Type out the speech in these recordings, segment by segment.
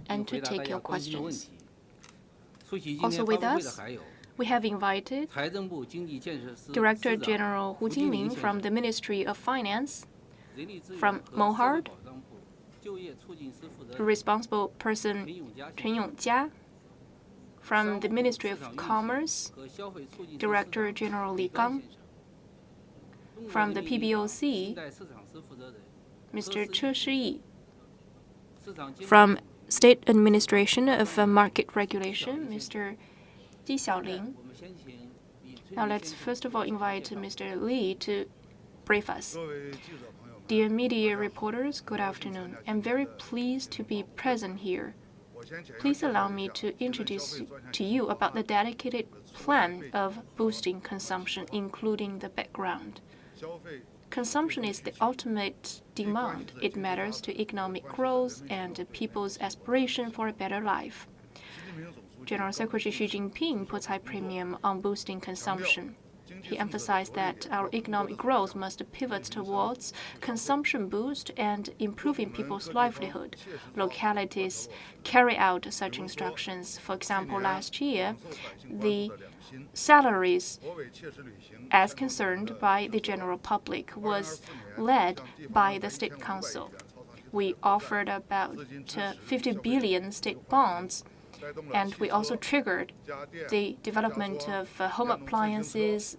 and to take your questions. Also with us, we have invited Director General Hu Jinling from the Ministry of Finance, from MOHARD, responsible person Chen Yongjia, from the Ministry of Commerce, Director General Li Gang, from the PBOC, Mr. Che Shiyi, from State Administration of Market Regulation, Mr. Ji Xiaoling. Now let's first of all invite Mr. Li to brief us. Dear media reporters, good afternoon. I'm very pleased to be present here. Please allow me to introduce to you about the dedicated plan of boosting consumption, including the background. Consumption is the ultimate demand. It matters to economic growth and people's aspiration for a better life. General Secretary Xi Jinping puts high premium on boosting consumption. He emphasized that our economic growth must pivot towards consumption boost and improving people's livelihood. Localities carry out such instructions. For example, last year, the salaries as concerned by the general public was led by the State Council. We offered about 50 billion state bonds, and we also triggered the development of home appliances,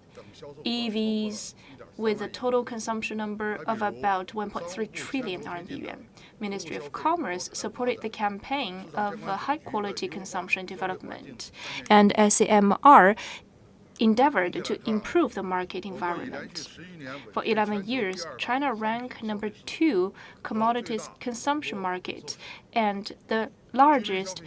EVs, with a total consumption number of about 1.3 trillion RMB yuan. Ministry of Commerce supported the campaign of high-quality consumption development, and SCMR endeavored to improve the market environment. For 11 years, China ranked number 2 commodities consumption market and the largest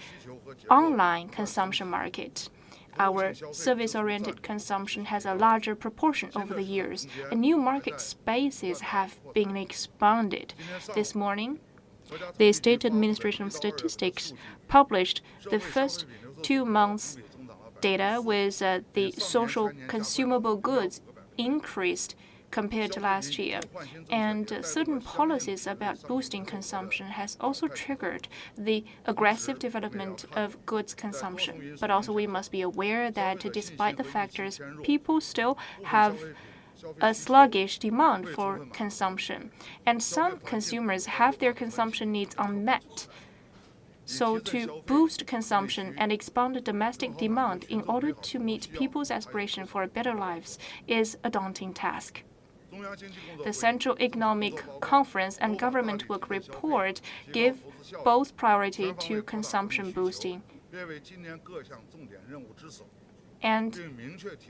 online consumption market. Our service-oriented consumption has a larger proportion over the years, and new market spaces have been expanded. This morning, the State Administration of Statistics published the first 2 months' data with the social consumable goods increased compared to last year, and certain policies about boosting consumption has also triggered the aggressive development of goods consumption. But also we must be aware that despite the factors, people still have a sluggish demand for consumption, and some consumers have their consumption needs unmet. So to boost consumption and expand domestic demand in order to meet people's aspiration for better lives is a daunting task. The Central Economic Conference and Government Work Report give both priority to consumption boosting, and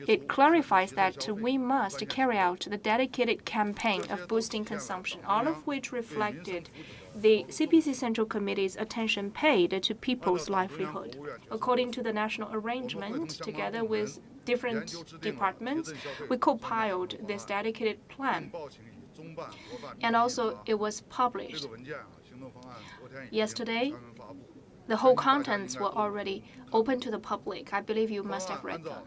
it clarifies that we must carry out the dedicated campaign of boosting consumption, all of which reflected the CPC Central Committee's attention paid to people's livelihood. According to the national arrangement, together with different departments, we compiled this dedicated plan, and also it was published. Yesterday, the whole contents were already open to the public. I believe you must have read them.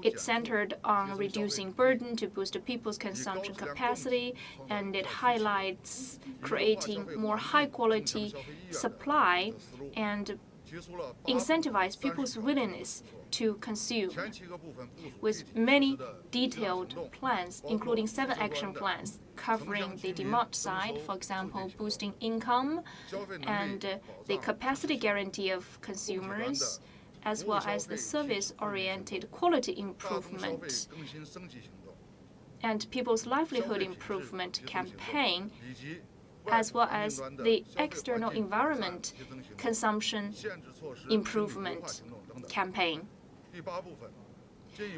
It centered on reducing burden to boost people's consumption capacity, and it highlights creating more high-quality supply and incentivize people's willingness to consume, with many detailed plans, including 7 action plans covering the demand side, for example, boosting income and the capacity guarantee of consumers, as well as the service-oriented quality improvement and people's livelihood improvement campaign, as well as the external environment consumption improvement campaign.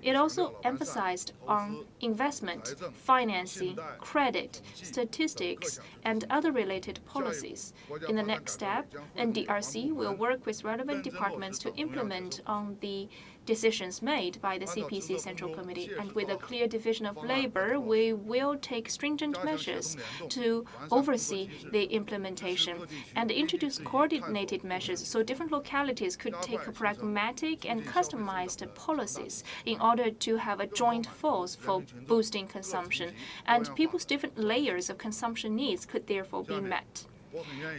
It also emphasized on investment, financing, credit, statistics, and other related policies. In the next step, NDRC will work with relevant departments to implement on the decisions made by the CPC Central Committee. And with a clear division of labor, we will take stringent measures to oversee the implementation and introduce coordinated measures so different localities could take pragmatic and customized policies in order to have a joint force for boosting consumption, and people's different layers of consumption needs could therefore be met.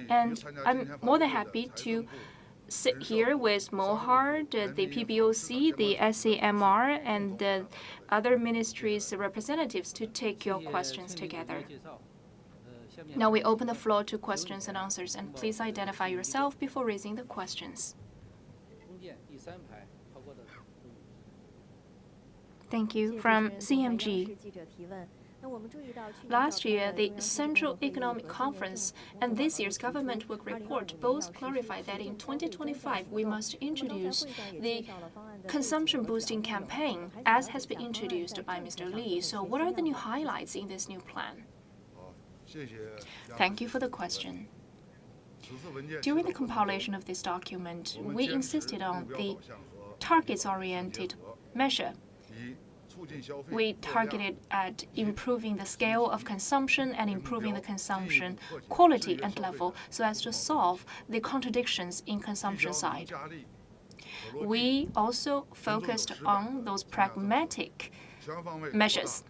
And I'm more than happy to sit here with Mohard, the PBOC, the SAMR, and the other ministries' representatives to take your questions together. Now we open the floor to questions and answers, and please identify yourself before raising the questions. Thank you. From CMG. Last year, the Central Economic Conference and this year's government work report both clarified that in 2025 we must introduce the consumption-boosting campaign as has been introduced by Mr. Li. So what are the new highlights in this new plan? Thank you for the question. During the compilation of this document, we insisted on the targets-oriented measure. We targeted at improving the scale of consumption and improving the consumption quality and level so as to solve the contradictions in consumption side. We also focused on those pragmatic measures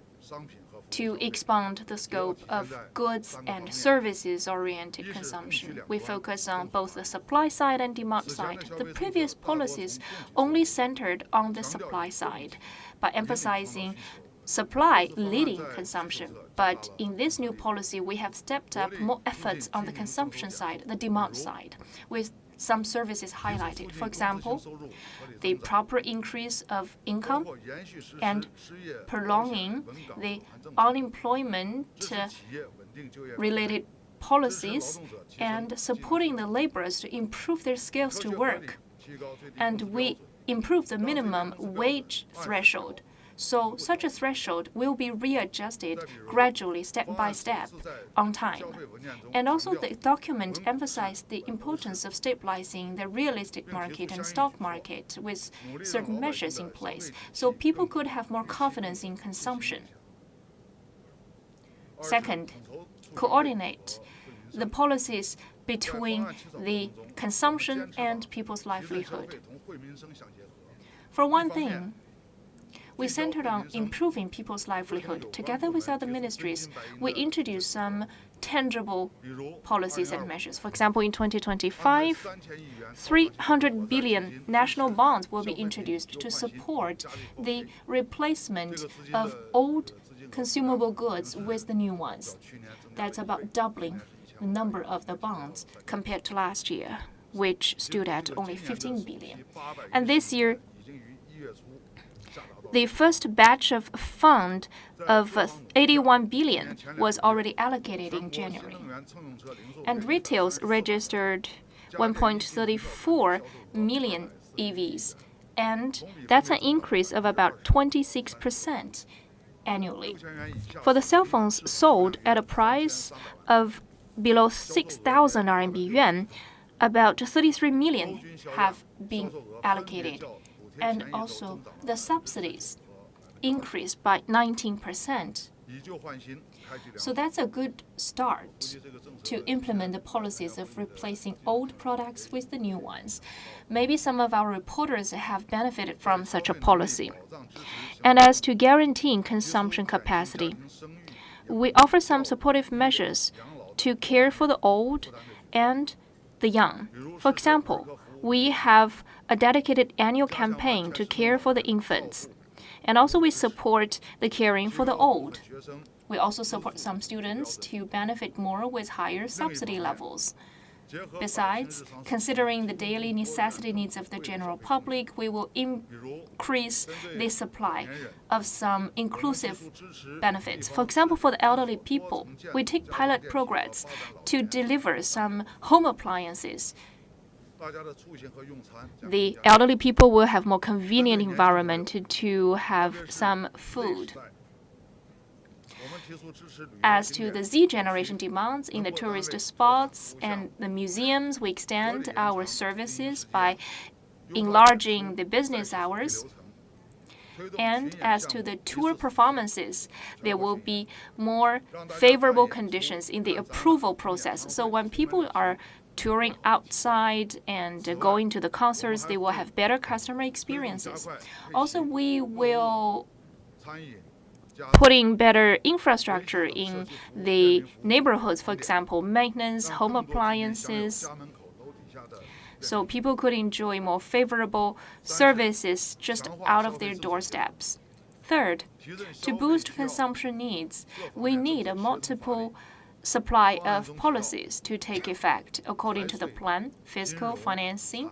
to expand the scope of goods and services-oriented consumption. We focus on both the supply side and demand side. The previous policies only centered on the supply side by emphasizing supply leading consumption. But in this new policy, we have stepped up more efforts on the consumption side, the demand side, with some services highlighted. For example, the proper increase of income and prolonging the unemployment-related policies and supporting the laborers to improve their skills to work. And we improve the minimum wage threshold. So such a threshold will be readjusted gradually, step by step, on time. And also the document emphasized the importance of stabilizing the real estate market and stock market with certain measures in place, so people could have more confidence in consumption. Second, coordinate the policies between the consumption and people's livelihood. For one thing, we centered on improving people's livelihood. Together with other ministries, we introduced some tangible policies and measures. For example, in 2025, 300 billion national bonds will be introduced to support the replacement of old consumable goods with the new ones. That's about doubling the number of the bonds compared to last year, which stood at only 15 billion. And this year, the first batch of fund of 81 billion was already allocated in January. And retails registered 1.34 million EVs. And that's an increase of about 26% annually. For the cell phones sold at a price of below 6,000 RMB yuan, about 33 million have been allocated. And also, the subsidies increased by 19%. So that's a good start to implement the policies of replacing old products with the new ones. Maybe some of our reporters have benefited from such a policy. And as to guaranteeing consumption capacity, we offer some supportive measures to care for the old and the young. For example, we have a dedicated annual campaign to care for the infants. And also we support the caring for the old. We also support some students to benefit more with higher subsidy levels. Besides, considering the daily necessity needs of the general public, we will increase the supply of some inclusive benefits. For example, for the elderly people, we take pilot programs to deliver some home appliances. The elderly people will have more convenient environment to have some food. As to the Z generation demands in the tourist spots and the museums, we extend our services by enlarging the business hours. And as to the tour performances, there will be more favorable conditions in the approval process. So when people are touring outside and going to the concerts, they will have better customer experiences. Also, we will putting better infrastructure in the neighborhoods, for example, maintenance, home appliances, so people could enjoy more favorable services just out of their doorsteps. Third, to boost consumption needs, we need a multiple supply of policies to take effect according to the plan, fiscal, financing,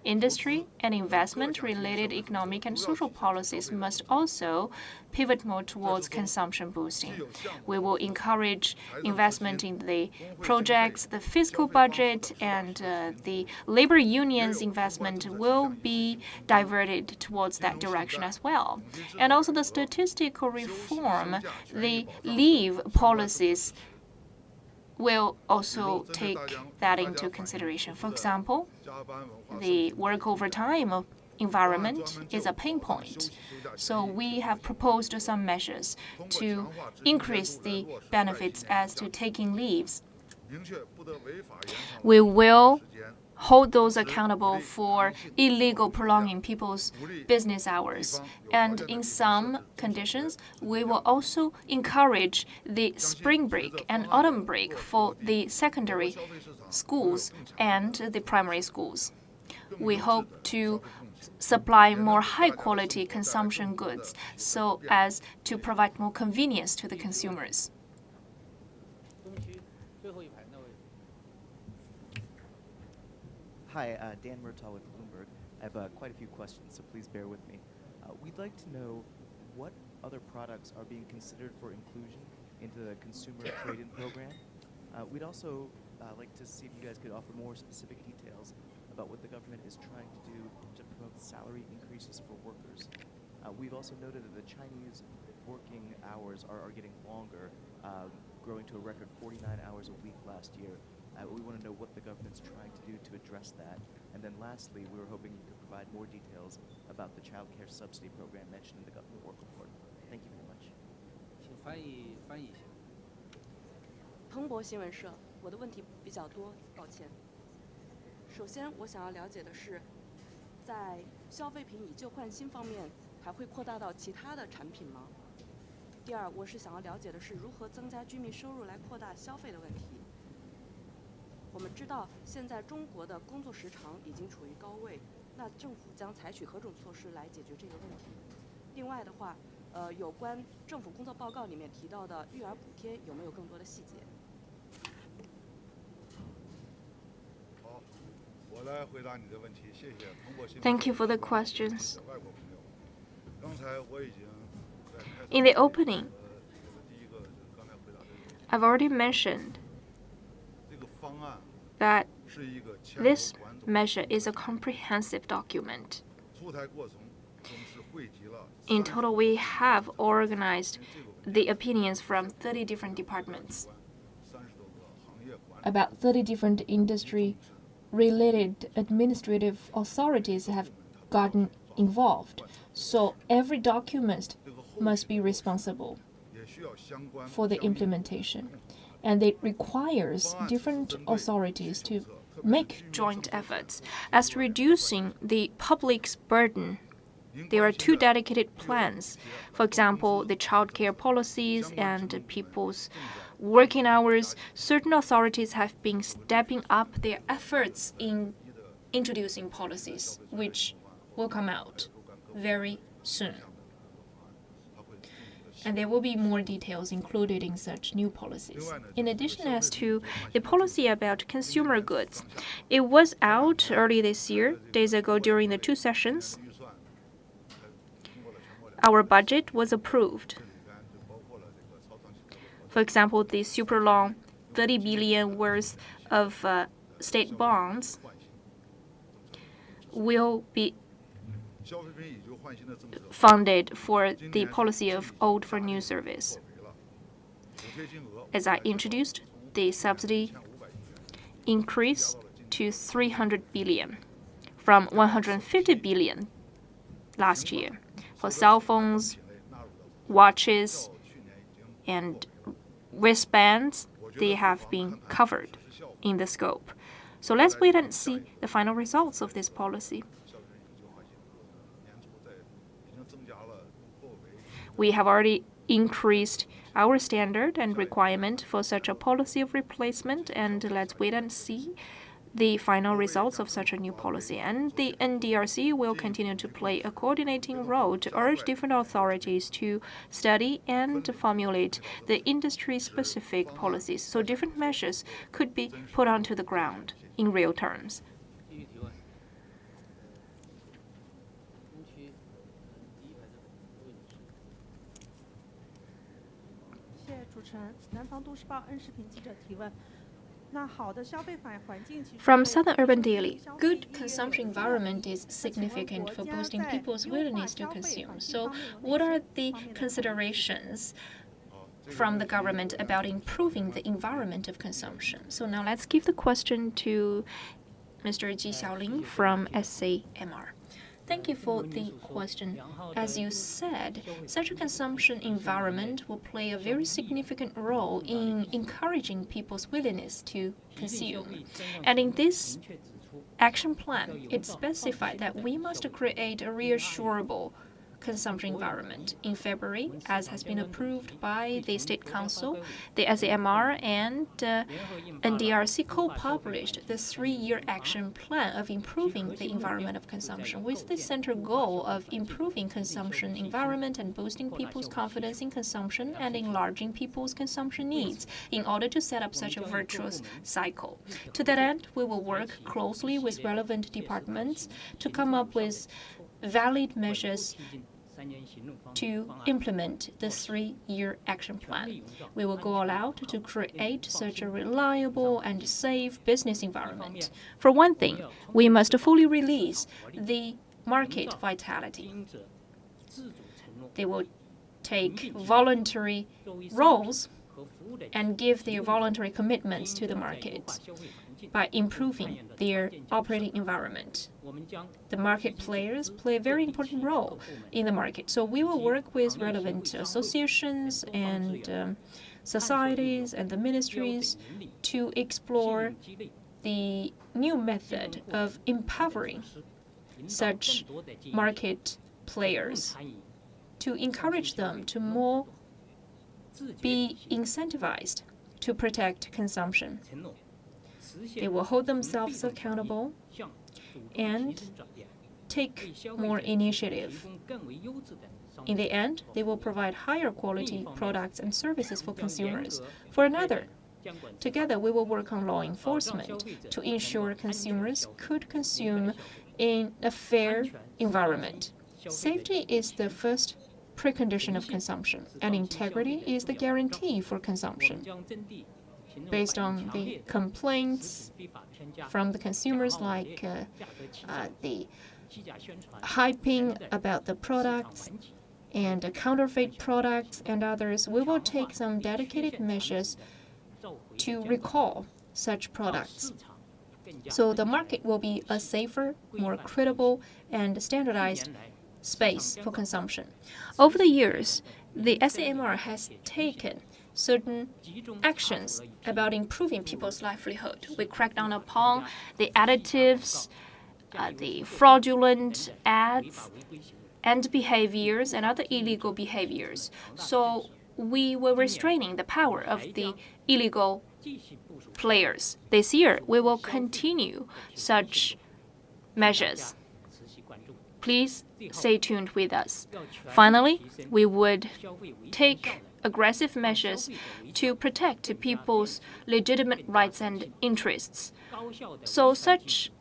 industry, and investment-related economic and social policies must also pivot more towards consumption boosting. We will encourage investment in the projects, the fiscal budget, and the labor unions' investment will be diverted towards that direction as well. And also the statistical reform, the leave policies will also take that into consideration. For example, the work overtime environment is a pain point. So we have proposed some measures to increase the benefits as to taking leaves. We will hold those accountable for illegal prolonging people's business hours. And in some conditions, we will also encourage the spring break and autumn break for the secondary schools and the primary schools. We hope to supply more high-quality consumption goods so as to provide more convenience to the consumers. Hi, Dan Murtaugh with Bloomberg. I have quite a few questions, so please bear with me. We'd like to know what other products are being considered for inclusion into the consumer trade-in program. We'd also like to see if you guys could offer more specific details about what the government is trying to do to promote salary increases for workers. We've also noted that the Chinese working hours are getting longer, growing to a record 49 hours a week last year. We want to know what the government's trying to do to address that. And then lastly, we were hoping you could provide more details about the child care subsidy program mentioned in the government work report. Thank you very much. 彭博新闻社，我的问题比较多，抱歉。首先，我想要了解的是，在消费品以旧换新方面，还会扩大到其他的产品吗？第二，我是想要了解的是如何增加居民收入来扩大消费的问题。我们知道，现在中国的工作时长已经处于高位，那政府将采取何种措施来解决这个问题？另外的话，有关政府工作报告里面提到的育儿补贴，有没有更多的细节？ Thank you for the questions. In the opening, I've already mentioned that this measure is a comprehensive document. In total, we have organized the opinions from 30 different departments. About 30 different industry-related administrative authorities have gotten involved. So every document must be responsible for the implementation. And it requires different authorities to make joint efforts. As to reducing the public's burden, there are two dedicated plans. For example, the child care policies and people's working hours. Certain authorities have been stepping up their efforts in introducing policies, which will come out very soon. And there will be more details included in such new policies. In addition, as to the policy about consumer goods, it was out early this year, days ago during the two sessions. Our budget was approved. For example, the super long 30 billion worth of state bonds will be funded for the policy of old for new service. As I introduced, the subsidy increased to 300 billion from 150 billion last year for cell phones, watches, and wristbands. They have been covered in the scope. So let's wait and see the final results of this policy. We have already increased our standard and requirement for such a policy of replacement, and let's wait and see the final results of such a new policy. And the NDRC will continue to play a coordinating role to urge different authorities to study and formulate the industry-specific policies so different measures could be put onto the ground in real terms. 主持人，南方都市报恩视频记者提问。From Southern Urban Daily, good consumption environment is significant for boosting people's willingness to consume. So, what are the considerations from the government about improving the environment of consumption? So now let's give the question to Mr. Ji Xiaoling from SCMR. Thank you for the question. As you said, such a consumption environment will play a very significant role in encouraging people's willingness to consume. And in this action plan, it specified that we must create a reassurable consumption environment. In February, as has been approved by the State Council, the SAMR and NDRC co-published the 3-year action plan of improving the environment of consumption with the central goal of improving consumption environment and boosting people's confidence in consumption and enlarging people's consumption needs in order to set up such a virtuous cycle. To that end, we will work closely with relevant departments to come up with valid measures to implement the 3-year action plan. We will go all out to create such a reliable and safe business environment. For one thing, we must fully release the market vitality. They will take voluntary roles and give their voluntary commitments to the market by improving their operating environment. The market players play a very important role in the market. So we will work with relevant associations and societies and the ministries to explore the new method of empowering such market players, to encourage them to more be incentivized to protect consumption. They will hold themselves accountable and take more initiative. In the end, they will provide higher quality products and services for consumers. For another, together we will work on law enforcement to ensure consumers could consume in a fair environment. Safety is the first precondition of consumption, and integrity is the guarantee for consumption. Based on the complaints from the consumers, like the hyping about the products and counterfeit products and others, we will take some dedicated measures to recall such products. So the market will be a safer, more credible, and standardized space for consumption. Over the years, the SAMR has taken certain actions about improving people's livelihood. We crack down upon the additives, the fraudulent ads and behaviors and other illegal behaviors. So we were restraining the power of the illegal players. This year, we will continue such measures. Please stay tuned with us. Finally, we would take aggressive measures to protect people's legitimate rights and interests. So such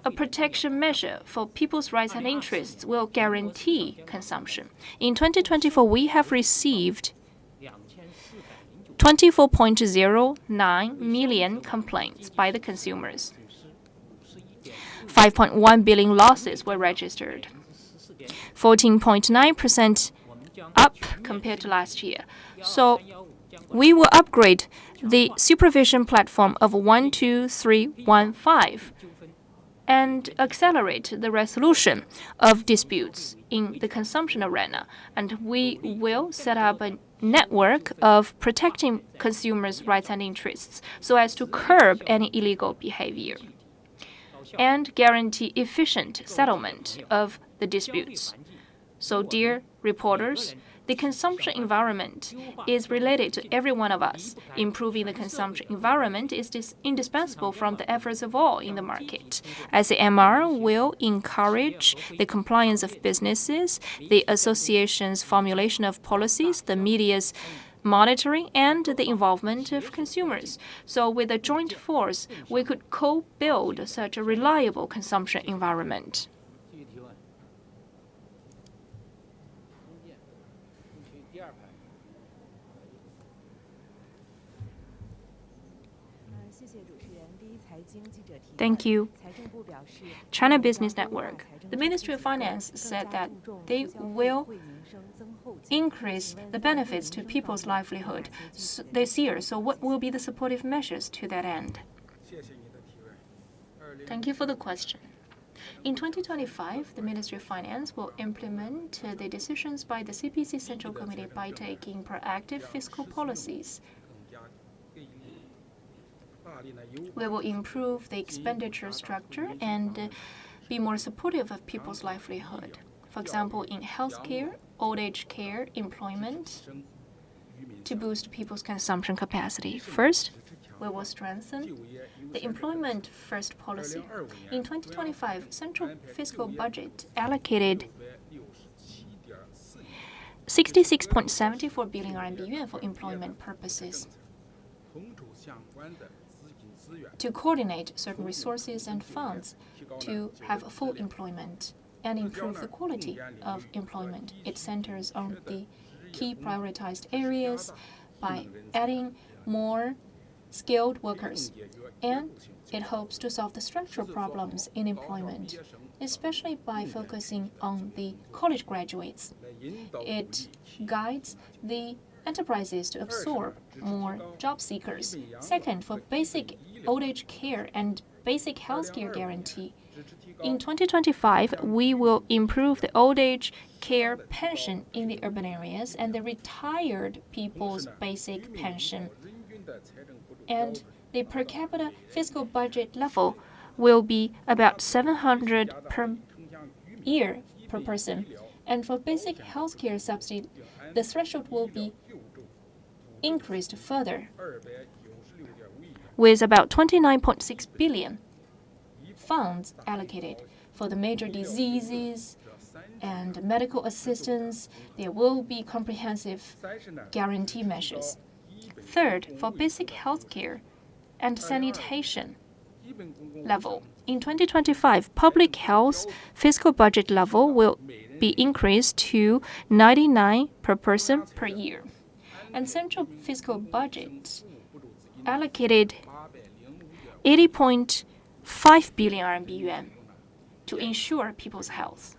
a protection measure for people's rights and interests will guarantee consumption. In 2024, we have received 24.09 million complaints by the consumers. 5.1 billion losses were registered, 14.9% up compared to last year. So we will upgrade the supervision platform of 12315 and accelerate the resolution of disputes in the consumption arena. And we will set up a network of protecting consumers' rights and interests so as to curb any illegal behavior and guarantee efficient settlement of the disputes. So, dear reporters, The consumption environment is related to every one of us. Improving the consumption environment is indispensable from the efforts of all in the market. SAMR will encourage the compliance of businesses, the association's formulation of policies, the media's monitoring, and the involvement of consumers. So with a joint force, we could co-build such a reliable consumption environment. Thank you. China Business Network. The Ministry of Finance said that they will increase the benefits to people's livelihood this year. So what will be the supportive measures to that end? Thank you for the question. In 2025, the Ministry of Finance will implement the decisions by the CPC Central Committee by taking proactive fiscal policies. We will improve the expenditure structure and be more supportive of people's livelihood. For example, in healthcare, old age care, employment, to boost people's consumption capacity. First, we will strengthen the employment first policy. In 2025, central fiscal budget allocated 66.74 billion RMB for employment purposes to coordinate certain resources and funds to have full employment and improve the quality of employment. It centers on the key prioritized areas by adding more skilled workers, and it hopes to solve the structural problems in employment, especially by focusing on the college graduates. It guides the enterprises to absorb more job seekers. Second, for basic old age care and basic health care guarantee, in 2025, we will improve the old age care pension in the urban areas and the retired people's basic pension. And the per capita fiscal budget level will be about 700 per year per person. And for basic healthcare subsidy, the threshold will be increased further, with about 29.6 billion funds allocated for the major diseases and medical assistance. There will be comprehensive guarantee measures. Third, for basic healthcare and sanitation level, in 2025, public health fiscal budget level will be increased to 99 per person per year. And central fiscal budget allocated 80.5 billion RMB yuan to ensure people's health.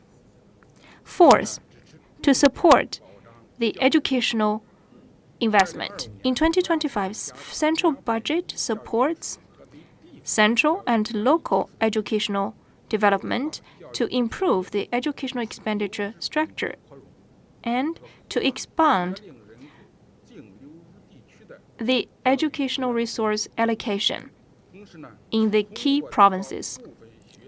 Fourth, to support the educational investment. In 2025, central budget supports central and local educational development to improve the educational expenditure structure and to expand the educational resource allocation in the key provinces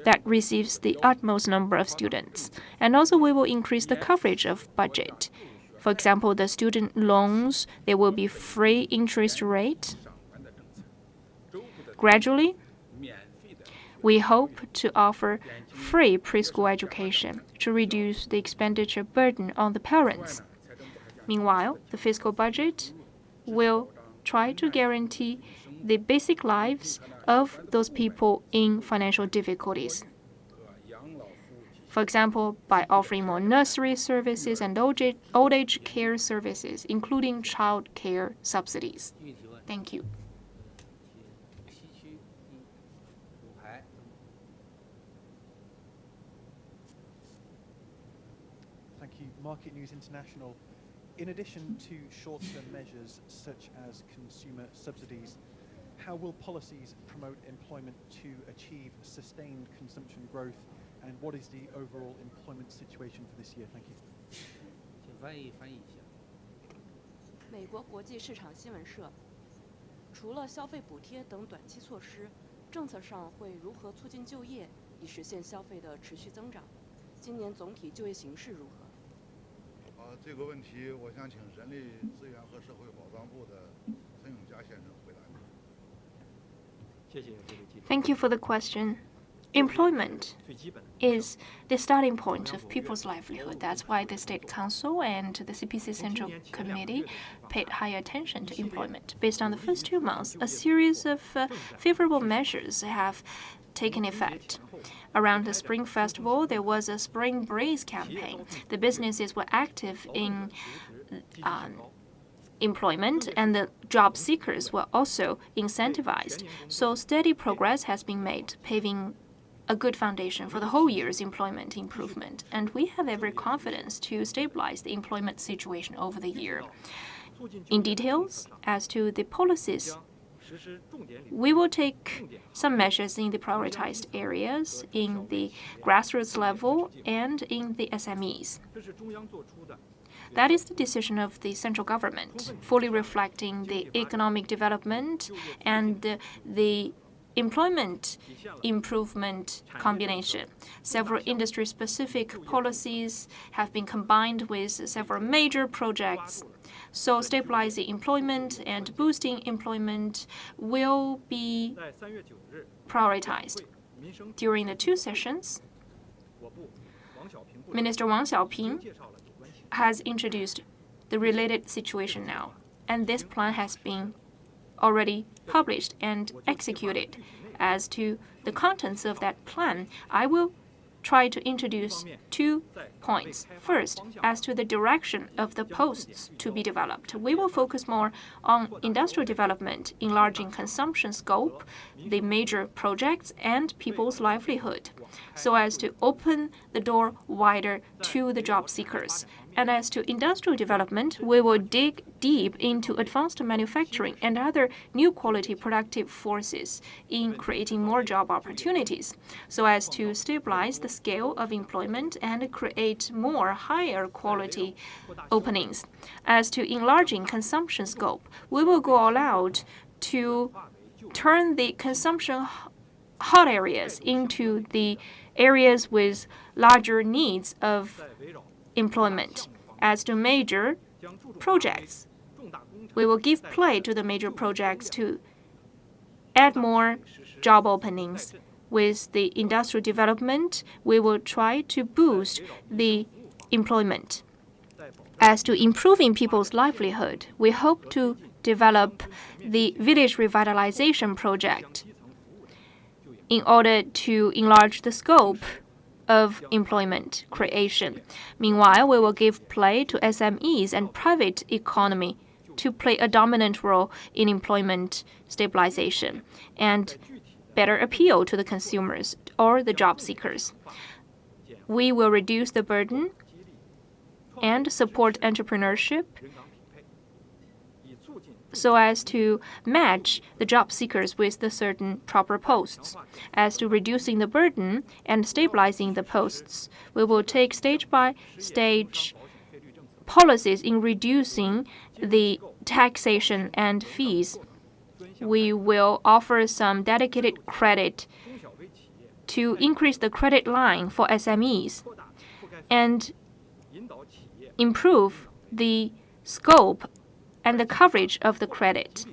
that receives the utmost number of students. And also we will increase the coverage of budget. For example, the student loans, there will be free interest rate. Gradually, we hope to offer free preschool education to reduce the expenditure burden on the parents. Meanwhile, the fiscal budget will try to guarantee the basic lives of those people in financial difficulties. For example, by offering more nursery services and old age care services, including child care subsidies. Thank you. Thank you. Market News International. In addition to short-term measures such as consumer subsidies, how will policies promote employment to achieve sustained consumption growth, and what is the overall employment situation for this year? Thank you. 美国国际市场新闻社，除了消费补贴等短期措施，政策上会如何促进就业，以实现消费的持续增长？今年总体就业形势如何？这个问题我想请人力资源和社会保障部的陈永佳先生回答。Thank you for the question. Employment is the starting point of people's livelihood. That's why the State Council and the CPC Central Committee paid high attention to employment. Based on the first 2 months, a series of favorable measures have taken effect. Around the Spring Festival, there was a Spring Breeze campaign. The businesses were active in employment, and the job seekers were also incentivized. So steady progress has been made, paving a good foundation for the whole year's employment improvement. And we have every confidence to stabilize the employment situation over the year. In details, as to the policies, we will take some measures in the prioritized areas, in the grassroots level, and in the SMEs. That is the decision of the central government, fully reflecting the economic development and the employment improvement combination. Several industry-specific policies have been combined with several major projects. So stabilizing employment and boosting employment will be prioritized. During the 2 sessions, Minister Wang Xiaoping has introduced the related situation now, and this plan has been already published and executed. As to the contents of that plan, I will try to introduce 2 points. First, as to the direction of the posts to be developed, we will focus more on industrial development, enlarging consumption scope, the major projects, and people's livelihood, so as to open the door wider to the job seekers. And as to industrial development, we will dig deep into advanced manufacturing and other new quality productive forces in creating more job opportunities, so as to stabilize the scale of employment and create more higher quality openings. As to enlarging consumption scope, we will go all out to turn the consumption hot areas into the areas with larger needs of employment. As to major projects, we will give play to the major projects to add more job openings. With the industrial development, we will try to boost the employment. As to improving people's livelihood, we hope to develop the village revitalization project in order to enlarge the scope of employment creation. Meanwhile, we will give play to SMEs and private economy to play a dominant role in employment stabilization and better appeal to the consumers or the job seekers. We will reduce the burden and support entrepreneurship so as to match the job seekers with the certain proper posts. As to reducing the burden and stabilizing the posts, we will take stage-by-stage policies in reducing the taxation and fees. We will offer some dedicated credit to increase the credit line for SMEs and improve the scope and the coverage of the credit.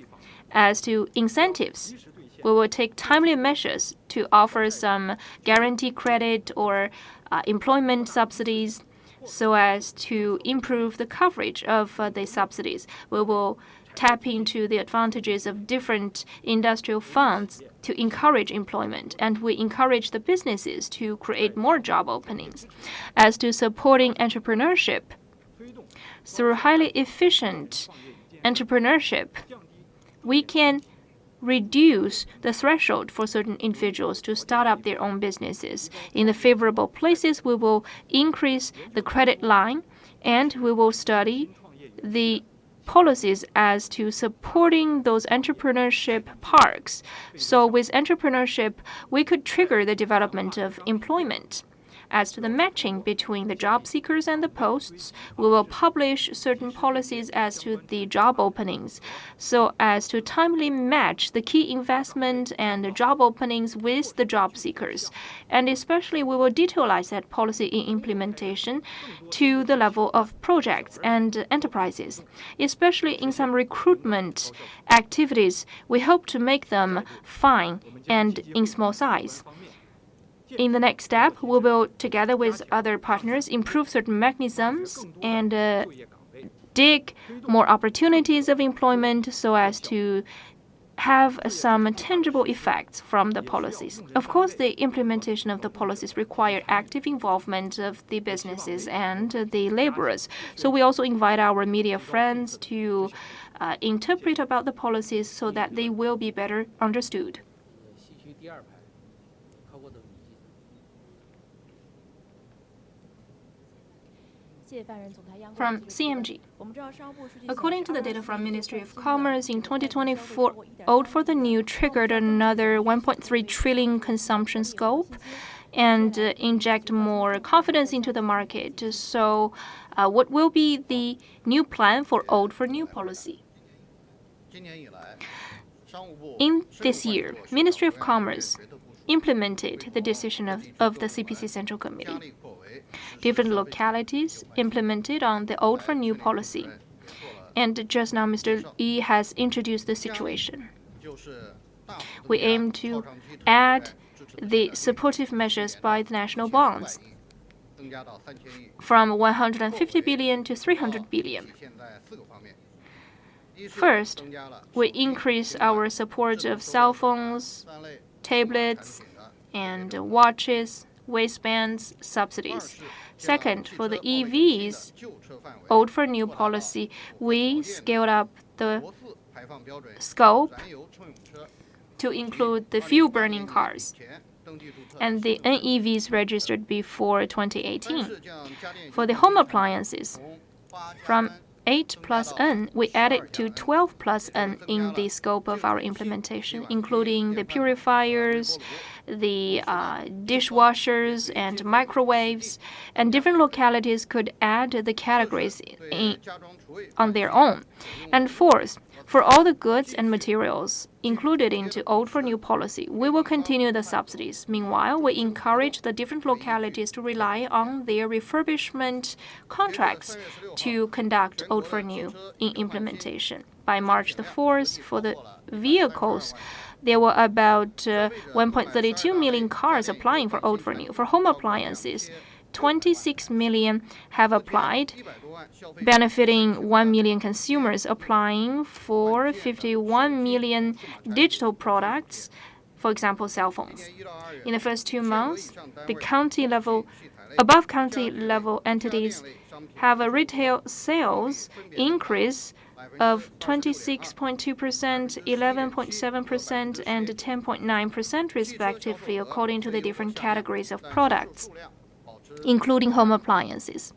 As to incentives, we will take timely measures to offer some guarantee credit or employment subsidies so as to improve the coverage of the subsidies. We will tap into the advantages of different industrial funds to encourage employment, and we encourage the businesses to create more job openings. As to supporting entrepreneurship, through highly efficient entrepreneurship, we can reduce the threshold for certain individuals to start up their own businesses. In the favorable places, we will increase the credit line, and we will study the policies as to supporting those entrepreneurship parks. So with entrepreneurship, we could trigger the development of employment. As to the matching between the job seekers and the posts, we will publish certain policies as to the job openings, so as to timely match the key investment and the job openings with the job seekers. And especially, we will detailize that policy in implementation to the level of projects and enterprises. Especially in some recruitment activities, we hope to make them fine and in small size. In the next step, we will, together with other partners, improve certain mechanisms and dig more opportunities of employment so as to have some tangible effects from the policies. Of course, the implementation of the policies require active involvement of the businesses and the laborers. So we also invite our media friends to interpret about the policies so that they will be better understood. From CMG. According to the data from Ministry of Commerce, in 2024, Old for the New triggered another 1.3 trillion consumption scope and inject more confidence into the market. So what will be the new plan for Old for New policy? In this year, Ministry of Commerce implemented the decision of the CPC Central Committee. Different localities implemented on the Old for New policy. And just now, Mr. Yi has introduced the situation. We aim to add the supportive measures by the national bonds from 150 billion to 300 billion. First, we increase our support of cell phones, tablets, and watches, waistbands subsidies. Second, for the EVs, Old for New policy, we scaled up the scope to include the fuel-burning cars and the NEVs registered before 2018. For the home appliances, from 8 plus N, we added to 12 plus N in the scope of our implementation, including the purifiers, the dishwashers, and microwaves, and different localities could add the categories on their own. And fourth, for all the goods and materials included into Old for New policy, we will continue the subsidies. Meanwhile, we encourage the different localities to rely on their refurbishment contracts to conduct Old for New in implementation. By March the 4th, for the vehicles, there were about 1.32 million cars applying for Old for New. For home appliances, 26 million have applied, benefiting 1 million consumers applying for 51 million digital products, for example, cell phones. In the first 2 months, the above county level entities have a retail sales increase of 26.2%, 11.7%, and 10.9% respectively, according to the different categories of products, including home appliances.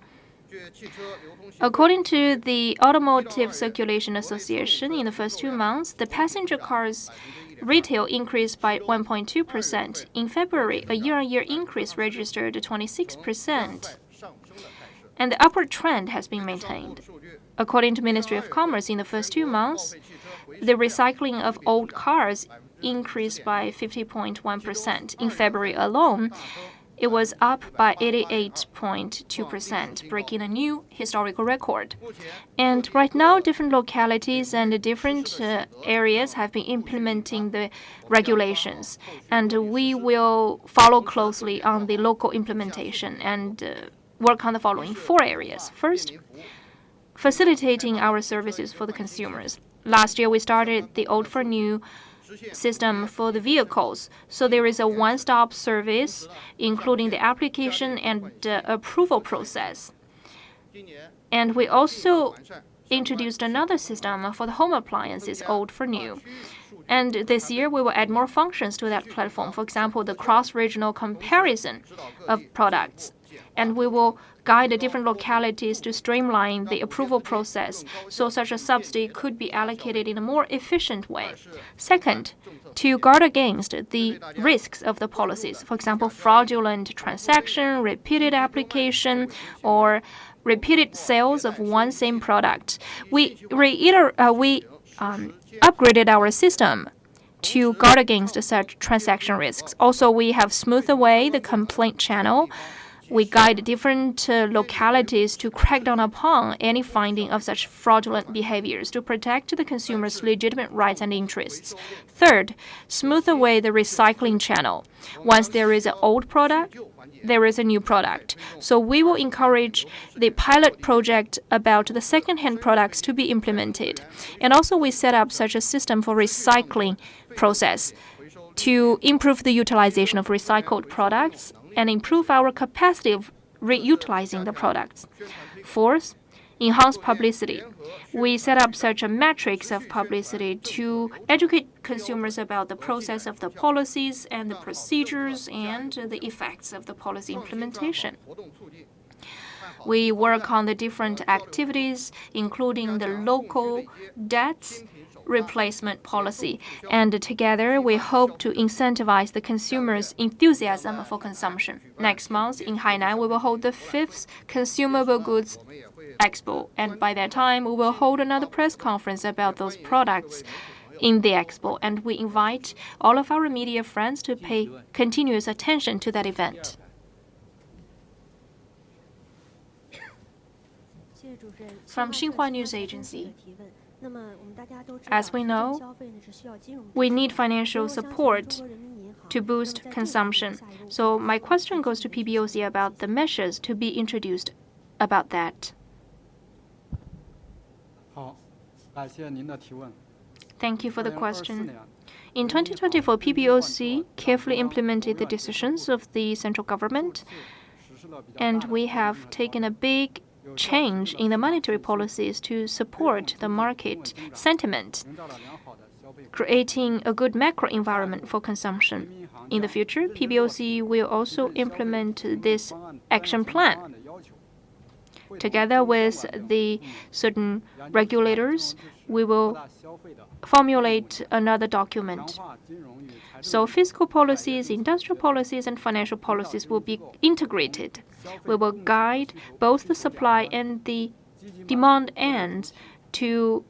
According to the Automotive Circulation Association, in the first 2 months, the passenger cars retail increased by 1.2%. In February, a year-on-year increase registered 26%, and the upward trend has been maintained. According to Ministry of Commerce, in the first 2 months, the recycling of old cars increased by 50.1%. In February alone, it was up by 88.2%, breaking a new historical record. And right now, different localities and different areas have been implementing the regulations. And we will follow closely on the local implementation and work on the following 4 areas. First, facilitating our services for the consumers. Last year, we started the Old for New system for the vehicles. So there is a one-stop service, including the application and approval process. And we also introduced another system for the home appliances, Old for New. And this year, we will add more functions to that platform. For example, the cross-regional comparison of products and we will guide the different localities to streamline the approval process so such a subsidy could be allocated in a more efficient way. Second, to guard against the risks of the policies, for example, fraudulent transaction, repeated application, or repeated sales of one same product. We upgraded our system to guard against such transaction risks. Also, we have smoothed away the complaint channel. We guide different localities to crack down upon any finding of such fraudulent behaviors to protect the consumer's legitimate rights and interests. Third, smooth away the recycling channel. Once there is an old product, there is a new product. So we will encourage the pilot project about the second-hand products to be implemented. And also we set up such a system for recycling process to improve the utilization of recycled products and improve our capacity of reutilizing the products. Fourth, enhance publicity. We set up such a matrix of publicity to educate consumers about the process of the policies and the procedures and the effects of the policy implementation. We work on the different activities, including the local debts replacement policy, and together we hope to incentivize the consumers' enthusiasm for consumption. Next month in Hainan, we will hold the 5th Consumable Goods Expo, and by that time, we will hold another press conference about those products in the expo, and we invite all of our media friends to pay continuous attention to that event. From Xinhua News Agency. As we know, we need financial support to boost consumption. So my question goes to PBOC about the measures to be introduced about that. Thank you for the question. In 2024, PBOC carefully implemented the decisions of the central government, and we have taken a big change in the monetary policies to support the market sentiment, creating a good macro environment for consumption. In the future, PBOC will also implement this action plan. Together with the certain regulators, we will formulate another document. So fiscal policies, industrial policies, and financial policies will be integrated. We will guide both the supply and the demand ends to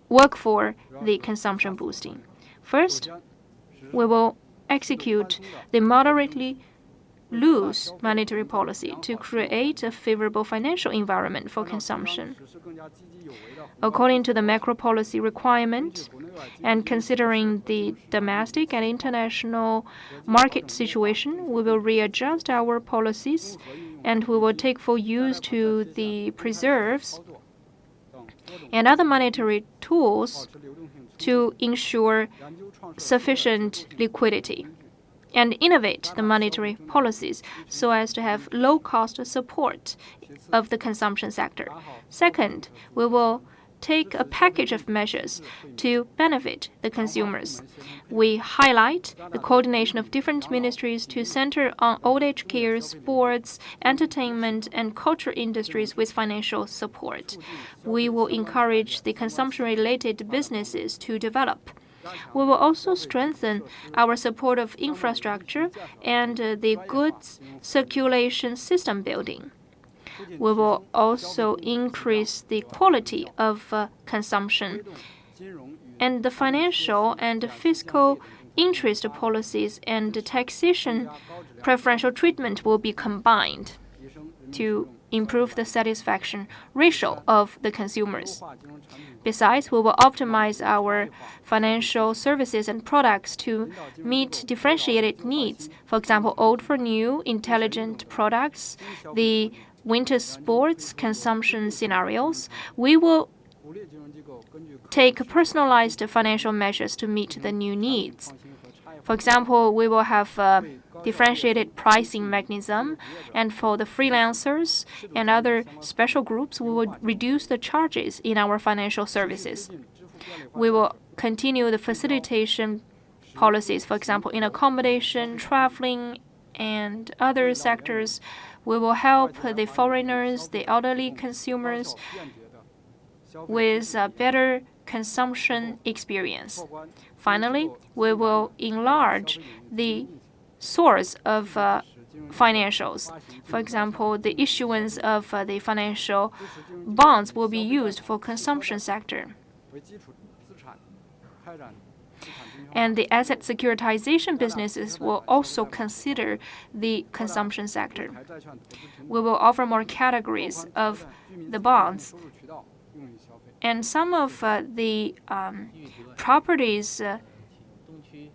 work for the consumption boosting. First, we will execute the moderately loose monetary policy to create a favorable financial environment for consumption. According to the macro policy requirement, and considering the domestic and international market situation, we will readjust our policies and we will take full use to the preserves and other monetary tools to ensure sufficient liquidity and innovate the monetary policies so as to have low-cost support of the consumption sector. Second, we will take a package of measures to benefit the consumers. We highlight the coordination of different ministries to center on old age care, sports, entertainment, and culture industries with financial support. We will encourage the consumption-related businesses to develop. We will also strengthen our support of infrastructure and the goods circulation system building. We will also increase the quality of consumption. And the financial and fiscal interest policies and taxation preferential treatment will be combined to improve the satisfaction ratio of the consumers. Besides, we will optimize our financial services and products to meet differentiated needs. For example, old for new, intelligent products, the winter sports consumption scenarios. We will take personalized financial measures to meet the new needs. For example, we will have a differentiated pricing mechanism, and for the freelancers and other special groups, we will reduce the charges in our financial services. We will continue the facilitation policies, for example, in accommodation, traveling, and other sectors. We will help the foreigners, the elderly consumers with a better consumption experience. Finally, we will enlarge the source of financials. For example, the issuance of the financial bonds will be used for consumption sector. And the asset securitization businesses will also consider the consumption sector. We will offer more categories of the bonds. And some of the properties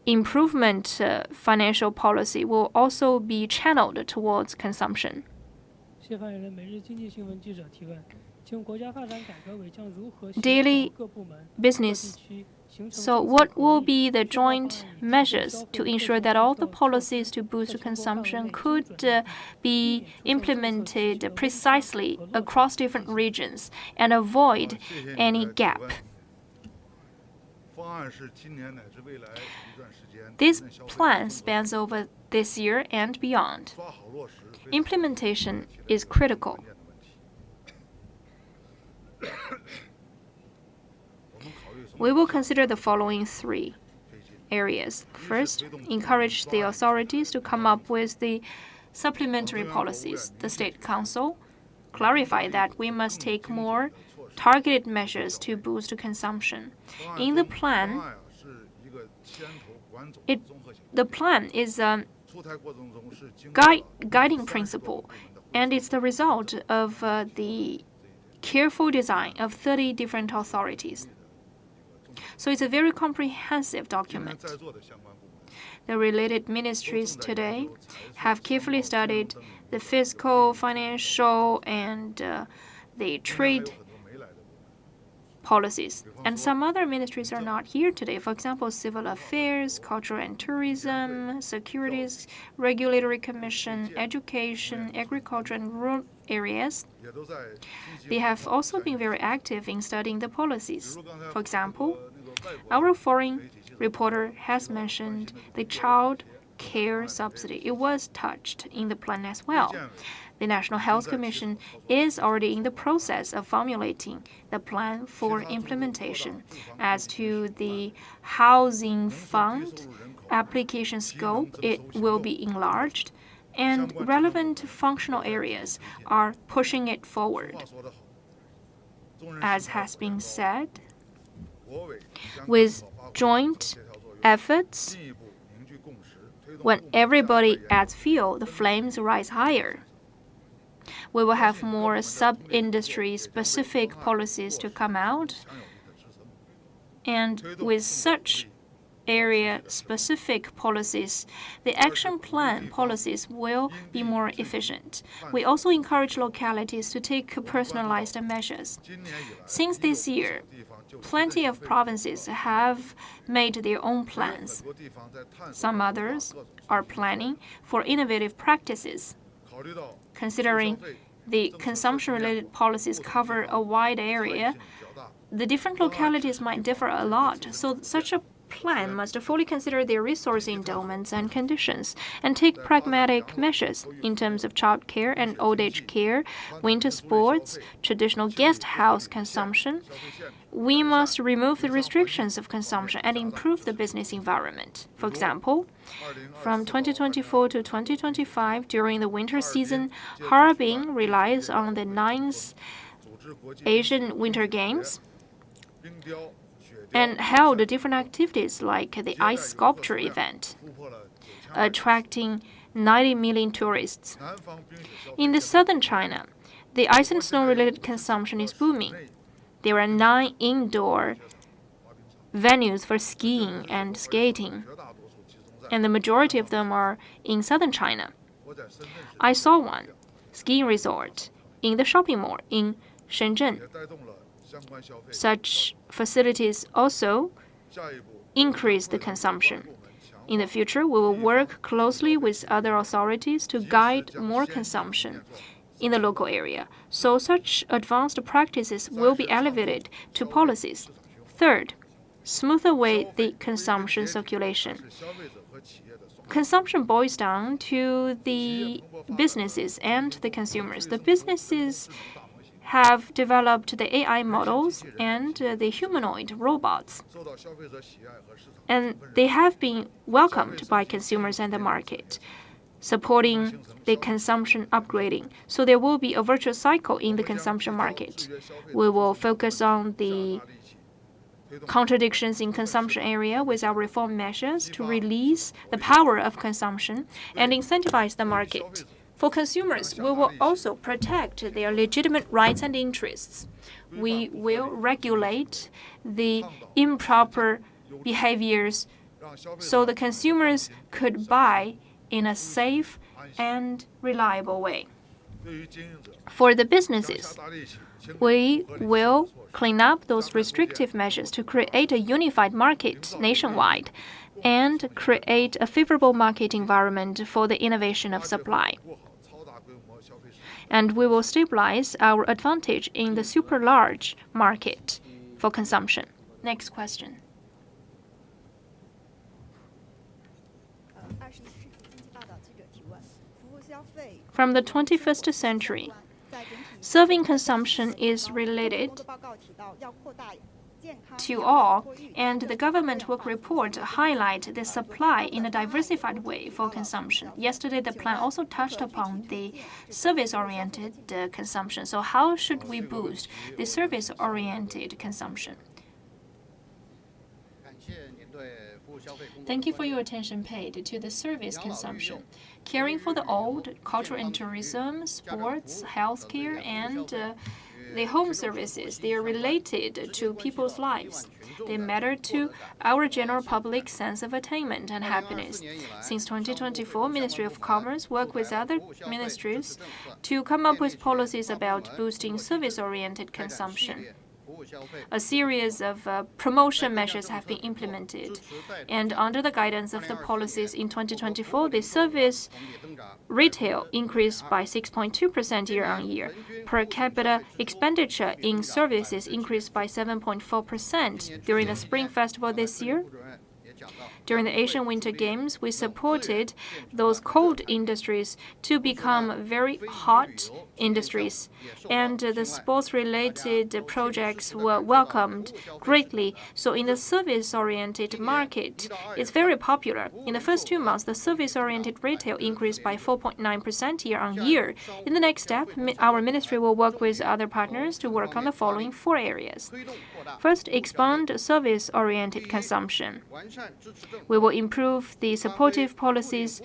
improvement financial policy will also be channeled towards consumption. Daily business. So what will be the joint measures to ensure that all the policies to boost consumption could be implemented precisely across different regions and avoid any gap? This plan spans over this year and beyond. Implementation is critical. We will consider the following 3 areas. First, encourage the authorities to come up with the supplementary policies. The State Council clarified that we must take more targeted measures to boost consumption. In the plan, the plan is a guiding principle, and it's the result of the careful design of 30 different authorities. So it's a very comprehensive document. The related ministries today have carefully studied the fiscal, financial, and the trade policies. And some other ministries are not here today. For example, Civil Affairs, Culture and Tourism, Securities, Regulatory Commission, Education, Agriculture, and Rural areas. They have also been very active in studying the policies. For example, our foreign reporter has mentioned the child care subsidy. It was touched in the plan as well. The National Health Commission is already in the process of formulating the plan for implementation. As to the housing fund application scope, it will be enlarged, and relevant functional areas are pushing it forward. As has been said, with joint efforts, when everybody adds fuel, the flames rise higher. We will have more sub-industry specific policies to come out, and with such area-specific policies, the action plan policies will be more efficient. We also encourage localities to take personalized measures. Since this year, plenty of provinces have made their own plans. Some others are planning for innovative practices. Considering the consumption-related policies cover a wide area, the different localities might differ a lot, so such a plan must fully consider their resource endowments and conditions and take pragmatic measures in terms of child care and old age care, winter sports, traditional guest house consumption. We must remove the restrictions of consumption and improve the business environment. For example, from 2024 to 2025, during the winter season, Harbin relies on the 9th Asian Winter Games and held different activities like the ice sculpture event, attracting 90 million tourists. In the southern China, the ice and snow-related consumption is booming. There are 9 indoor venues for skiing and skating, and the majority of them are in southern China. I saw one skiing resort in the shopping mall in Shenzhen. Such facilities also increase the consumption. In the future, we will work closely with other authorities to guide more consumption in the local area, so such advanced practices will be elevated to policies. Third, smooth away the consumption circulation. consumption boils down to the businesses and the consumers. The businesses have developed the AI models and the humanoid robots, and they have been welcomed by consumers and the market, supporting the consumption upgrading. So there will be a virtuous cycle in the consumption market. We will focus on the contradictions in consumption area with our reform measures to release the power of consumption and incentivize the market. For consumers, we will also protect their legitimate rights and interests. We will regulate the improper behaviors so the consumers could buy in a safe and reliable way. For the businesses, we will clean up those restrictive measures to create a unified market nationwide and create a favorable market environment for the innovation of supply. And we will stabilize our advantage in the super large market for consumption. Next question. From the 21st century, serving consumption is related to all, and the government work report highlight the supply in a diversified way for consumption. Yesterday, the plan also touched upon the service-oriented consumption. So how should we boost the service-oriented consumption? Thank you for your attention paid to the service consumption. Caring for the old, culture and tourism, sports, healthcare, and the home services, they are related to people's lives. They matter to our general public sense of attainment and happiness. Since 2024, Ministry of Commerce worked with other ministries to come up with policies about boosting service-oriented consumption. A series of promotion measures have been implemented, and under the guidance of the policies in 2024, the service retail increased by 6.2% year-on-year. Per capita expenditure in services increased by 7.4% during the Spring Festival this year. During the Asian Winter Games, we supported those cold industries to become very hot industries, and the sports-related projects were welcomed greatly. So in the service-oriented market, it's very popular. In the first 2 months, the service-oriented retail increased by 4.9% year-on-year. In the next step, our ministry will work with other partners to work on the following 4 areas. First, expand service-oriented consumption. We will improve the supportive policies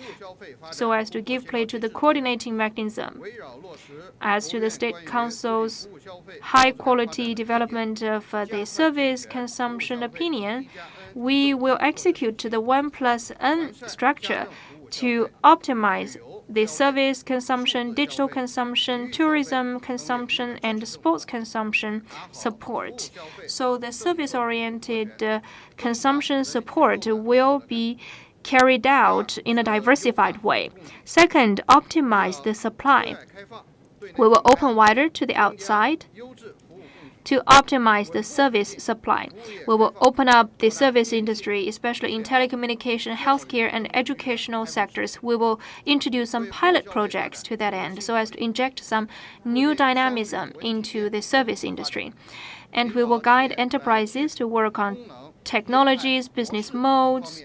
so as to give play to the coordinating mechanism. As to the State Council's high-quality development of the service consumption opinion, we will execute the 1+N structure to optimize the service consumption, digital consumption, tourism consumption, and sports consumption support. So the service-oriented consumption support will be carried out in a diversified way. Second, optimize the supply. We will open wider to the outside to optimize the service supply. We will open up the service industry, especially in telecommunication, healthcare, and educational sectors. We will introduce some pilot projects to that end so as to inject some new dynamism into the service industry. And we will guide enterprises to work on technologies, business modes,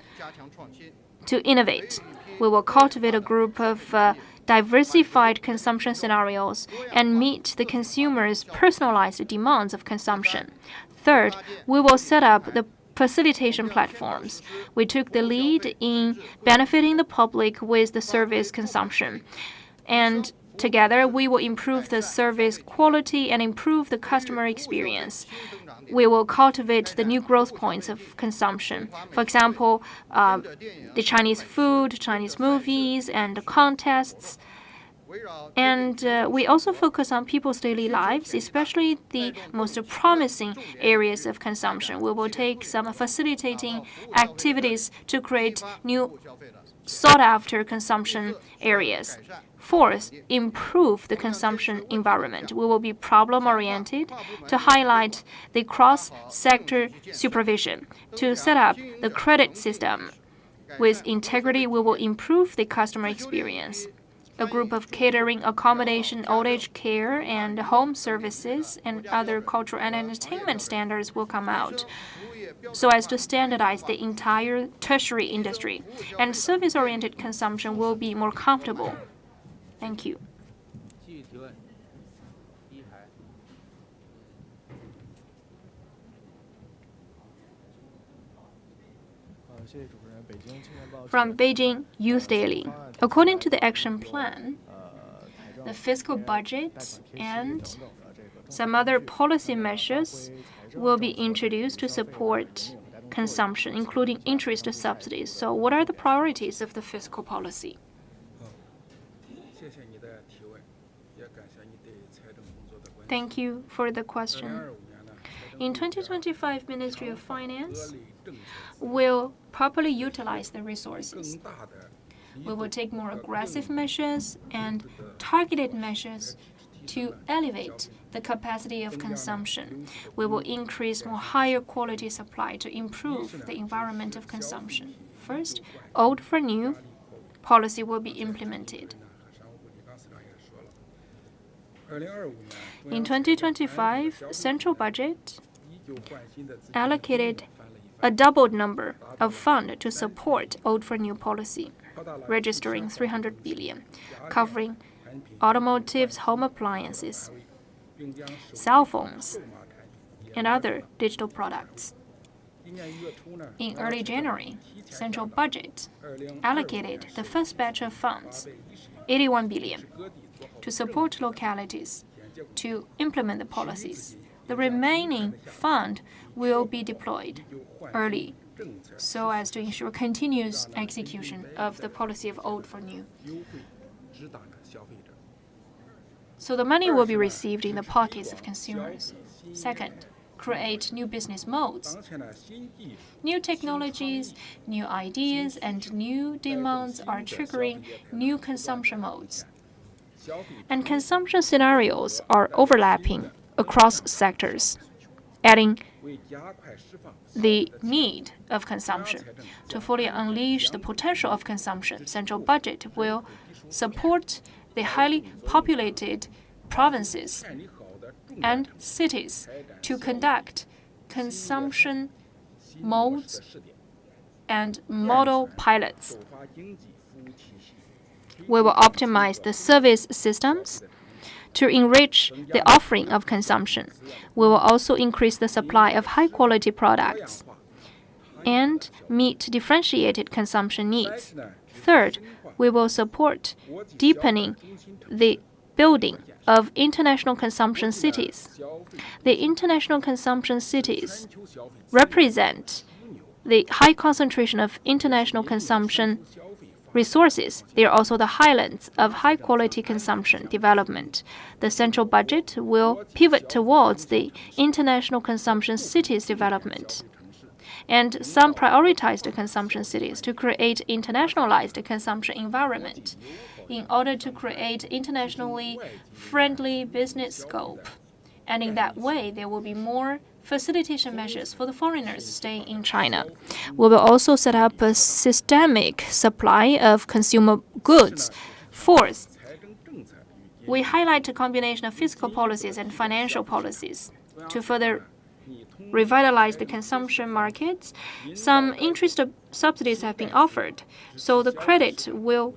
to innovate. We will cultivate a group of diversified consumption scenarios and meet the consumer's personalized demands of consumption. Third, we will set up the facilitation platforms. We took the lead in benefiting the public with the service consumption. And together, we will improve the service quality and improve the customer experience. We will cultivate the new growth points of consumption. For example, the Chinese food, Chinese movies, and contests. And we also focus on people's daily lives, especially the most promising areas of consumption. We will take some facilitating activities to create new sought-after consumption areas. Fourth, improve the consumption environment. We will be problem-oriented to highlight the cross-sector supervision, to set up the credit system With integrity, we will improve the customer experience. A group of catering, accommodation, old age care, and home services and other cultural and entertainment standards will come out so as to standardize the entire tertiary industry, and service-oriented consumption will be more comfortable. Thank you. From Beijing Youth Daily. According to the action plan, the fiscal budget and some other policy measures will be introduced to support consumption, including interest subsidies. So what are the priorities of the fiscal policy? Thank you for the question. In 2025, Ministry of Finance will properly utilize the resources. We will take more aggressive measures and targeted measures to elevate the capacity of consumption. We will increase more higher quality supply to improve the environment of consumption. First, old for new policy will be implemented. In 2025, central budget allocated a doubled number of fund to support old for new policy, registering 300 billion, covering automotives, home appliances, cell phones, and other digital products. In early January, central budget allocated the first batch of funds, 81 billion, to support localities to implement the policies. The remaining fund will be deployed early so as to ensure continuous execution of the policy of old for new. So the money will be received in the pockets of consumers. Second, create new business modes. New technologies, new ideas, and new demands are triggering new consumption modes. And consumption scenarios are overlapping across sectors, adding the need of consumption. To fully unleash the potential of consumption, central budget will support the highly populated provinces and cities to conduct consumption modes and model pilots. We will optimize the service systems to enrich the offering of consumption. We will also increase the supply of high-quality products and meet differentiated consumption needs. Third, we will support deepening the building of international consumption cities. The international consumption cities represent the high concentration of international consumption resources. They are also the highlands of high-quality consumption development. The central budget will pivot towards the international consumption cities development and some prioritized consumption cities to create internationalized consumption environment in order to create internationally friendly business scope. And in that way, there will be more facilitation measures for the foreigners staying in China. We will also set up a systemic supply of consumer goods. Fourth, we highlight a combination of fiscal policies and financial policies to further revitalize the consumption markets. Some interest subsidies have been offered, so the credit will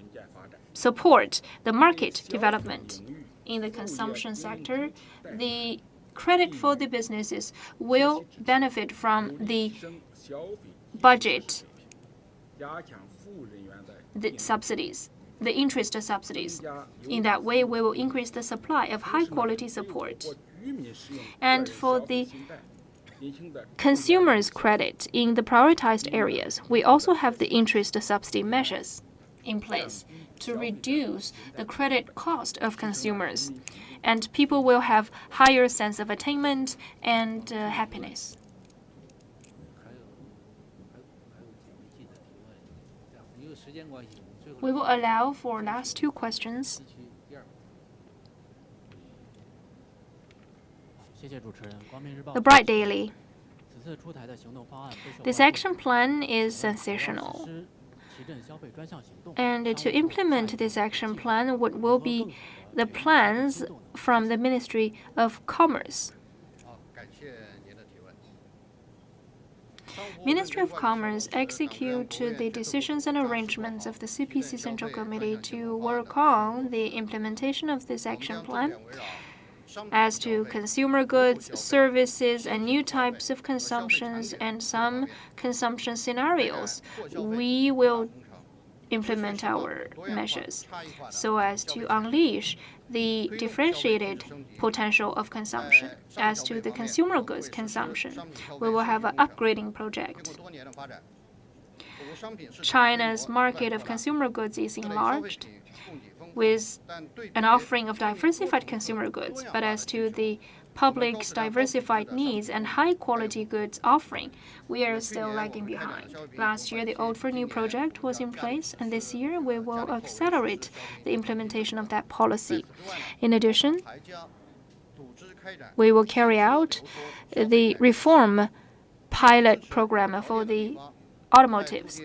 support the market development. In the consumption sector, the credit for the businesses will benefit from the budget, the subsidies, the interest subsidies. In that way, we will increase the supply of high-quality support. And for the consumers' credit in the prioritized areas, we also have the interest subsidy measures in place to reduce the credit cost of consumers, and people will have higher sense of attainment and happiness. We will allow for last two questions. The Bright Daily. This action plan is sensational. And to implement this action plan, what will be the plans from the Ministry of Commerce? 好，感谢您的提问。 Ministry of Commerce execute the decisions and arrangements of the CPC Central Committee to work on the implementation of this action plan. As to consumer goods, services, and new types of consumptions and some consumption scenarios, we will implement our measures so as to unleash the differentiated potential of consumption. As to the consumer goods consumption, we will have an upgrading project. China's market of consumer goods is enlarged with an offering of diversified consumer goods, but as to the public's diversified needs and high-quality goods offering, we are still lagging behind. Last year, the Old for New project was in place, and this year we will accelerate the implementation of that policy. In addition, we will carry out the reform pilot program for the automotives.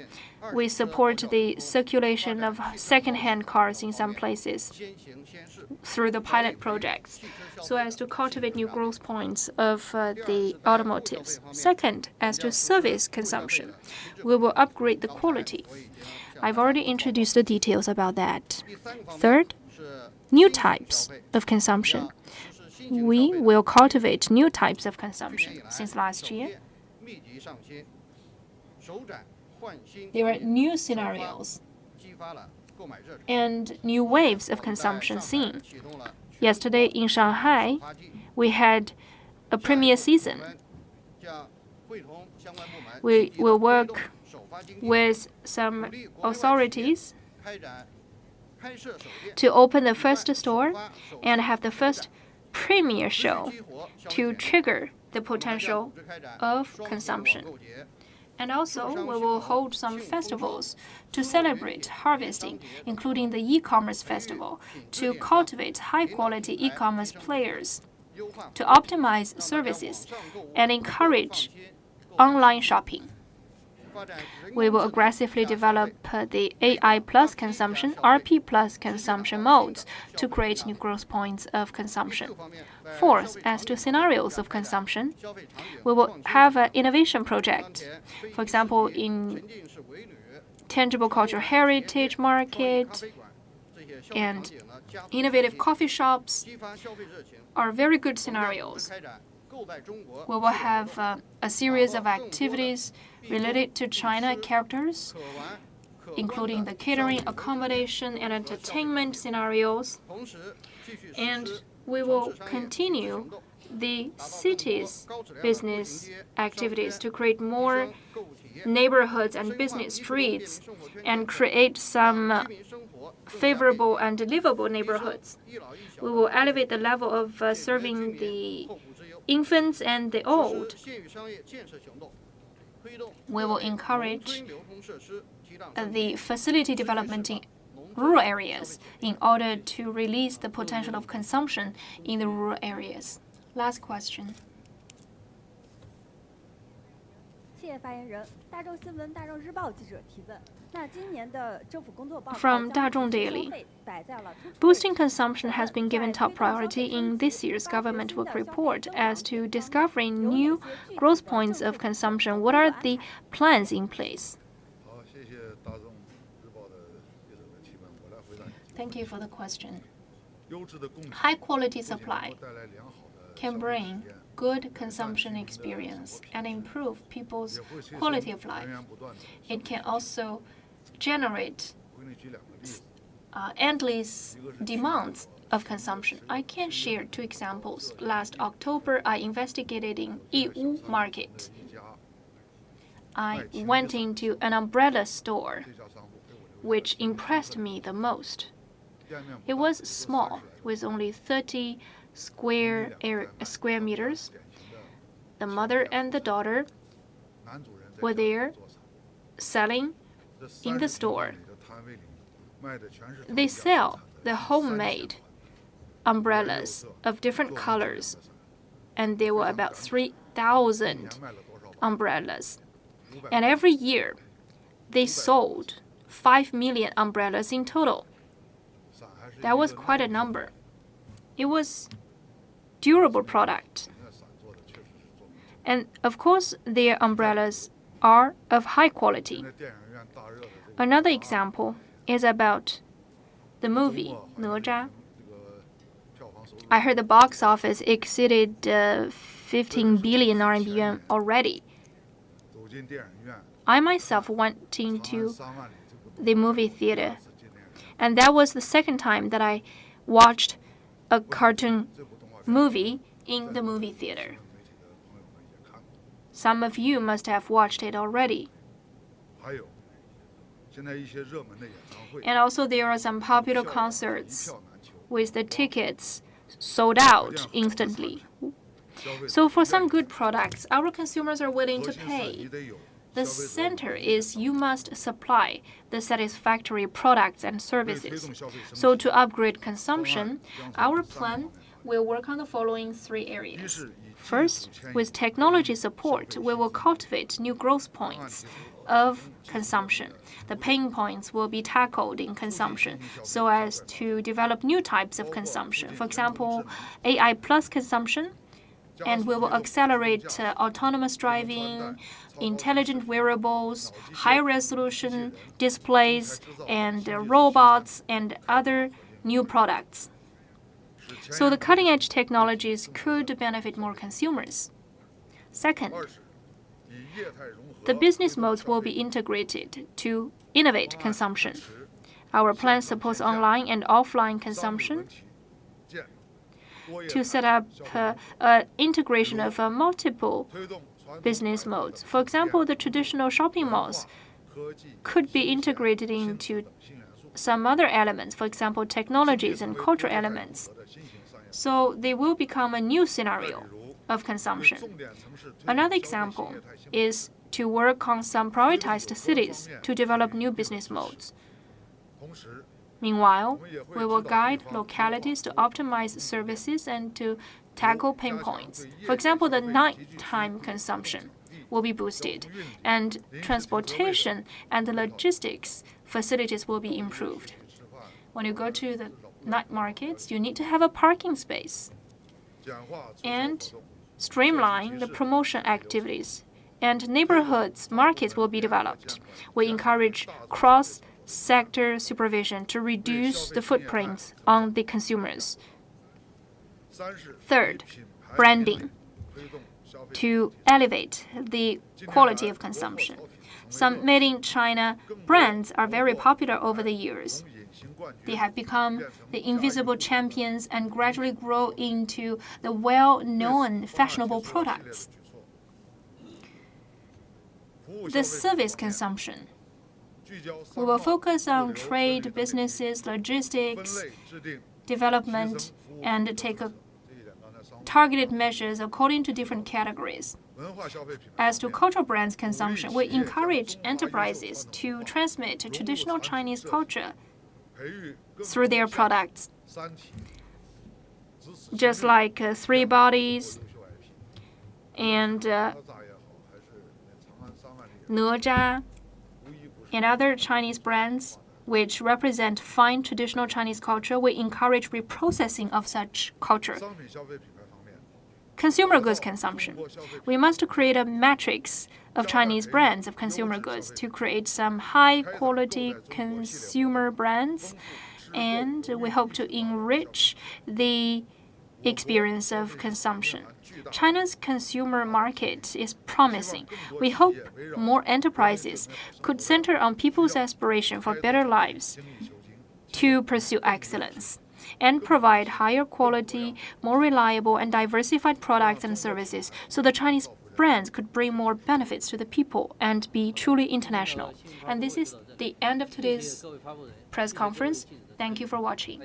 We support the circulation of second-hand cars in some places through the pilot projects so as to cultivate new growth points of the automotives. Second, as to service consumption, we will upgrade the quality. I've already introduced the details about that. Third, new types of consumption. We will cultivate new types of consumption. Since last year, there are new scenarios and new waves of consumption seen. Yesterday in Shanghai, we had a premier season. We will work with some authorities to open the first store and have the first premier show to trigger the potential of consumption. And also, we will hold some festivals to celebrate harvesting, including the e-commerce festival, to cultivate high-quality e-commerce players, to optimize services, and encourage online shopping. We will aggressively develop the AI plus consumption, RP plus consumption modes to create new growth points of consumption. Fourth, as to scenarios of consumption, we will have an innovation project. For example, in tangible cultural heritage market and innovative coffee shops are very good scenarios. We will have a series of activities related to China characters, including the catering, accommodation, and entertainment scenarios. And we will continue the city's business activities to create more neighborhoods and business streets and create some favorable and livable neighborhoods. We will elevate the level of serving the infants and the old. We will encourage the facility development in rural areas in order to release the potential of consumption in the rural areas. Last question. 谢谢发言人。大众新闻、大众日报记者提问。那今年的政府工作报告 From Dazhong Daily. Boosting consumption has been given top priority in this year's government work report. As to discovering new growth points of consumption, what are the plans in place? 好，谢谢大众日报的记者的提问，我来回答你。 Thank you for the question. 优质的供给 High quality 不仅能 supply 够带来良好的 can 消费 bring 体验， good consumption experience and improve people's 也会催 quality 生 of life. 源源不断的 It can also generate 我给你举两个例子。 endless demands of consumption. I can share two examples. Last October, I investigated in Yiwu market. 一家 I went into an umbrella store, 这家商户给我留下 which impressed me the most. 店面不 It 大 was 只有 small, 30 with only 30 square meters. 典型的 The mother and the daughter 男主人在 were 家里 there 做菜 selling 这 in the 30 平 store. 米的摊位里卖的全是 They 他们家 sell 生产的 the 30 homemade 款 umbrellas of different 做成这样 colors, 的菜 and there were about 3,000 年卖了多少碗 umbrellas. 500 And every year, they sold 5 million umbrellas in total. That was quite a number. It was durable product. And of course, their umbrellas are of high quality. Another example is about the movie哪吒. I heard the box office exceeded 15 billion RMB already. I myself went into the movie theater, and that was the second time that I watched a cartoon movie in the movie theater. Some of you must have watched it already. And also there are some popular concerts with the tickets sold out instantly. So for some good products, our consumers are willing to pay. The center is you must supply the satisfactory products and services. So to upgrade consumption, our plan will work on the following 3 areas. First, with technology support, we will cultivate new growth points of consumption. The pain points will be tackled in consumption so as to develop new types of consumption. For example, AI plus consumption, and we will accelerate autonomous driving, intelligent wearables, high-resolution displays, and robots, and other new products. So the cutting-edge technologies could benefit more consumers. Second, the business modes will be integrated to innovate consumption. Our plan supports online and offline consumption to set up an integration of multiple business modes. For example, the traditional shopping malls could be integrated into some other elements, for example, technologies and cultural elements. So they will become a new scenario of consumption. Another example is to work on some prioritized cities to develop new business modes. Meanwhile, we will guide localities to optimize services and to tackle pain points. For example, the nighttime consumption will be boosted, and transportation and the logistics facilities will be improved. When you go to the night markets, you need to have a parking space and streamline the promotion activities, and neighborhoods markets will be developed. We encourage cross-sector supervision to reduce the footprints on the consumers. Third, branding to elevate the quality of consumption. Some made-in-China brands are very popular over the years. They have become the invisible champions and gradually grow into the well-known fashionable products. The service consumption. We will focus on trade, businesses, logistics, development, and take targeted measures according to different categories. As to cultural brands consumption, we encourage enterprises to transmit traditional Chinese culture through their products, just like Three Bodies and哪吒and other Chinese brands which represent fine traditional Chinese culture. We encourage reprocessing of such culture. Consumer goods consumption. We must create a matrix of Chinese brands of consumer goods to create some high-quality consumer brands, and we hope to enrich the experience of consumption. China's consumer market is promising. We hope more enterprises could center on people's aspiration for better lives to pursue excellence and provide higher quality, more reliable, and diversified products and services so the Chinese brands could bring more benefits to the people and be truly international. And this is the end of today's press conference. Thank you for watching.